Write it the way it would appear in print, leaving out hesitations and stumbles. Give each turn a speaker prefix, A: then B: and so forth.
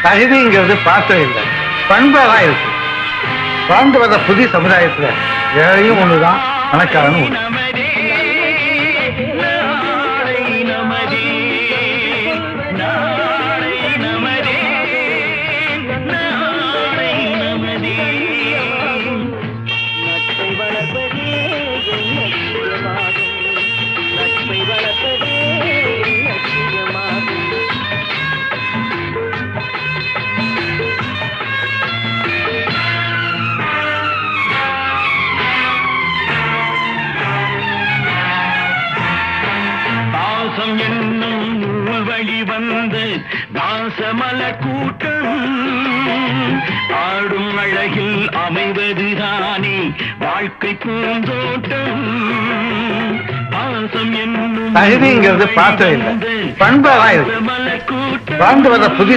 A: தகுதிங்கிறது பாத்திரம் இல்லை, பண்பாதான் இருக்கு. வாழ்ந்து வந்த புதிய சமுதாயத்துல ஏழையும் ஒண்ணுதான், கணக்காரனும் ஒண்ணு.
B: என்னும் நூல் வழி வந்த தாசமலர் கூட்டம் ஆடும் அழகில் அமைவதுதானே வாழ்க்கை பூந்தோட்டம். பாசம் என்னும்
A: தகுதிங்கிறது பாத்திரம் இல்லை, பண்பாதான் இருக்கு. வாழ்ந்து வந்த புதிய